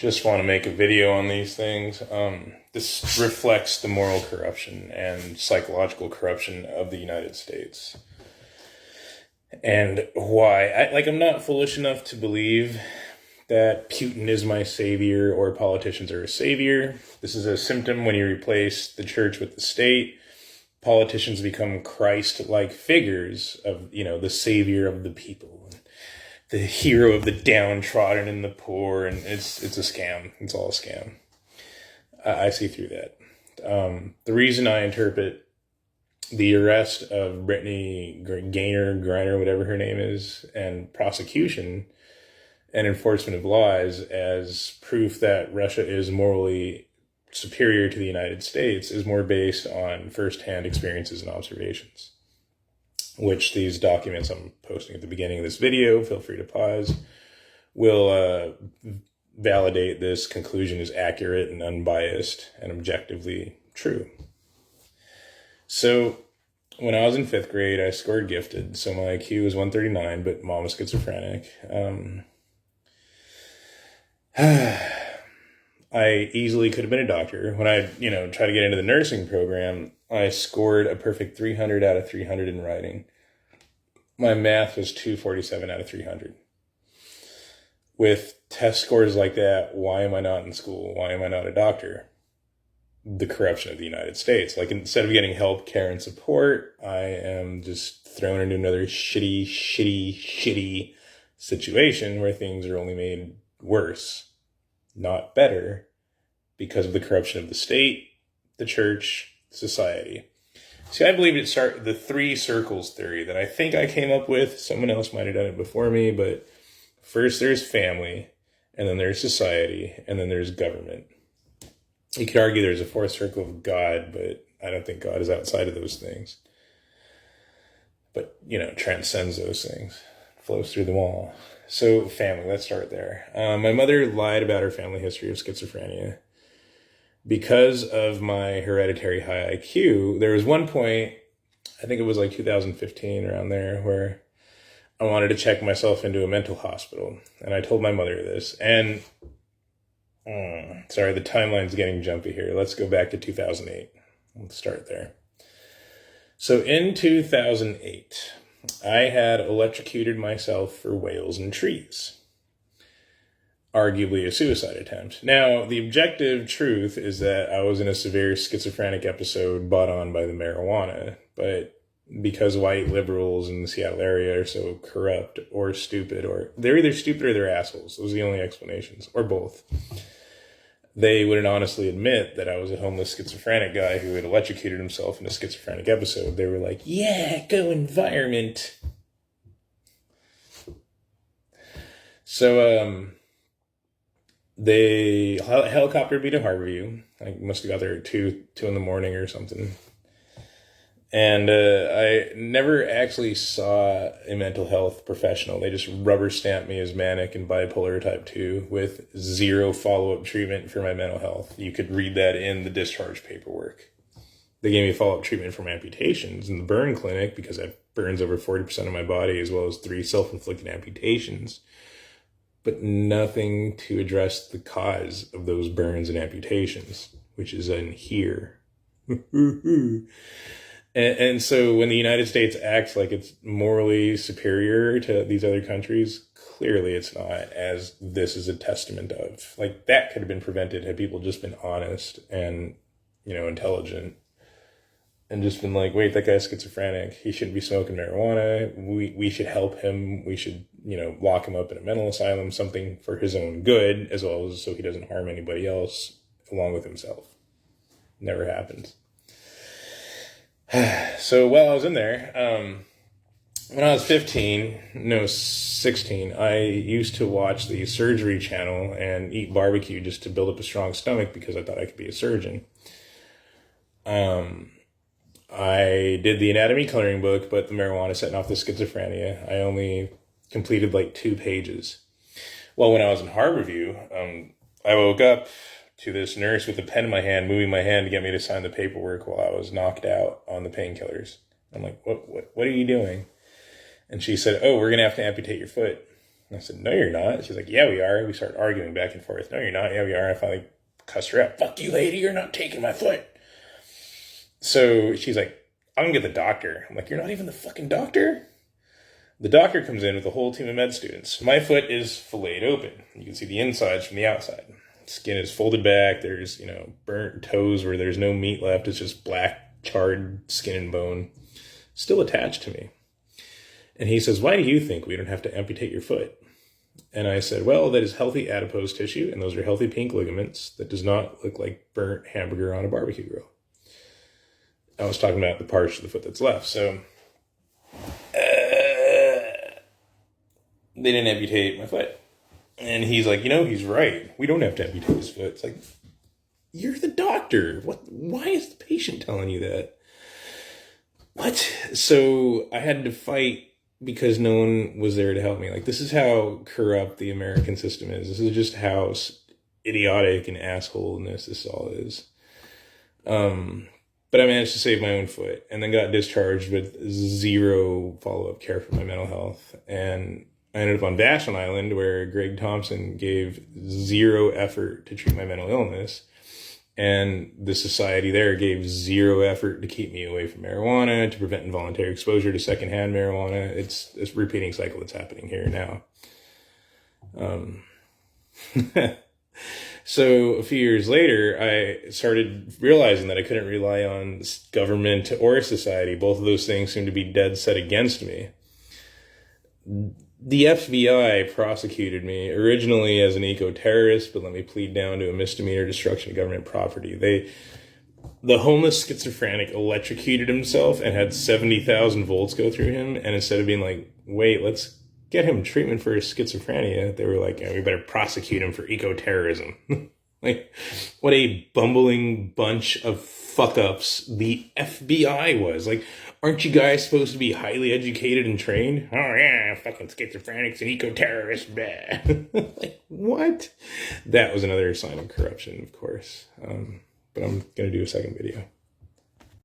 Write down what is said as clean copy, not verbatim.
just want to make a video on these things. This reflects the moral corruption and psychological corruption of the United States. And why. I'm not foolish enough to believe that Putin is my savior or politicians are a savior. This is a symptom when you replace the church with the state. Politicians become Christ-like figures of, the savior of the people, the hero of the downtrodden and the poor, and it's a scam. It's all a scam. I see through that. The reason I interpret the arrest of Brittany Griner, whatever her name is, and prosecution and enforcement of laws as proof that Russia is morally superior to the United States is more based on firsthand experiences and observations, which these documents I'm posting at the beginning of this video, feel free to pause, will validate this conclusion is accurate and unbiased and objectively true. So when I was in 5th grade, I scored gifted. So my IQ was 139, but mom was schizophrenic. I easily could have been a doctor. When I, tried to get into the nursing program, I scored a perfect 300 out of 300 in writing. My math was 247 out of 300. With test scores like that, why am I not in school? Why am I not a doctor? The corruption of the United States. Instead of getting help, care, and support, I am just thrown into another shitty situation where things are only made worse, not better, because of the corruption of the state, the church, society. See, I believe it started the 3 circles theory that I think I came up with. Someone else might have done it before me, but first there's family, and then there's society, and then there's government. You could argue there's a 4th circle of God, but I don't think God is outside of those things. But, transcends those things, flows through them all. So family, let's start there. My mother lied about her family history of schizophrenia. Because of my hereditary high IQ, there was one point, I think it was 2015 around there, where I wanted to check myself into a mental hospital. And I told my mother this. And sorry, the timeline's getting jumpy here. Let's go back to 2008. Let's start there. So in 2008, I had electrocuted myself for whales and trees. Arguably a suicide attempt. Now, the objective truth is that I was in a severe schizophrenic episode brought on by the marijuana, but because white liberals in the Seattle area are so corrupt or stupid, or they're either stupid or they're assholes. Those are the only explanations, or both. They wouldn't honestly admit that I was a homeless schizophrenic guy who had electrocuted himself in a schizophrenic episode. They were like, yeah, go environment. So, they helicoptered me to Harborview. I must have got there at 2 in the morning or something. And I never actually saw a mental health professional. They just rubber stamped me as manic and bipolar type 2 with 0 follow-up treatment for my mental health. You could read that in the discharge paperwork. They gave me follow-up treatment for my amputations in the burn clinic because I have burns over 40% of my body, as well as 3 self-inflicted amputations. But nothing to address the cause of those burns and amputations, which is in here. And so when the United States acts like it's morally superior to these other countries, clearly it's not, as this is a testament of. That could have been prevented had people just been honest and, intelligent. And just been like, wait, that guy's schizophrenic. He shouldn't be smoking marijuana. We should help him. We should, lock him up in a mental asylum, something for his own good, as well as so he doesn't harm anybody else along with himself. Never happened. So while I was in there, when I was 16, I used to watch the surgery channel and eat barbecue just to build up a strong stomach because I thought I could be a surgeon. I did the anatomy coloring book, but the marijuana setting off the schizophrenia. I only completed 2 pages. Well, when I was in Harborview, I woke up to this nurse with a pen in my hand, moving my hand to get me to sign the paperwork while I was knocked out on the painkillers. I'm like, what are you doing? And she said, oh, we're going to have to amputate your foot. I said, no, you're not. She's like, yeah, we are. We start arguing back and forth. No, you're not. Yeah, we are. I finally cussed her out. Fuck you, lady. You're not taking my foot. So she's like, I'm going to get the doctor. I'm like, you're not even the fucking doctor? The doctor comes in with a whole team of med students. My foot is filleted open. You can see the insides from the outside. Skin is folded back. There's, burnt toes where there's no meat left. It's just black, charred skin and bone still attached to me. And he says, why do you think we don't have to amputate your foot? And I said, well, that is healthy adipose tissue, and those are healthy pink ligaments that does not look like burnt hamburger on a barbecue grill. I was talking about the parts of the foot that's left. So they didn't amputate my foot. And he's like, he's right. We don't have to amputate his foot. It's like, you're the doctor. Why is the patient telling you that? What? So I had to fight because no one was there to help me. Like, this is how corrupt the American system is. This is just how idiotic and assholeness this all is. But I managed to save my own foot and then got discharged with zero follow-up care for my mental health. And I ended up on Vashon Island, where Greg Thompson gave zero effort to treat my mental illness. And the society there gave zero effort to keep me away from marijuana, to prevent involuntary exposure to secondhand marijuana. It's a repeating cycle that's happening here now. So a few years later, I started realizing that I couldn't rely on government or society. Both of those things seemed to be dead set against me. The FBI prosecuted me originally as an eco-terrorist, but let me plead down to a misdemeanor destruction of government property. The homeless schizophrenic electrocuted himself and had 70,000 volts go through him. And instead of being like, wait, let's get him treatment for his schizophrenia, they were like, we better prosecute him for eco-terrorism. Like, what a bumbling bunch of fuck-ups the FBI was. Like, aren't you guys supposed to be highly educated and trained? Oh, yeah, fucking schizophrenics and eco-terrorists. Like, what? That was another sign of corruption, of course. But I'm going to do a second video.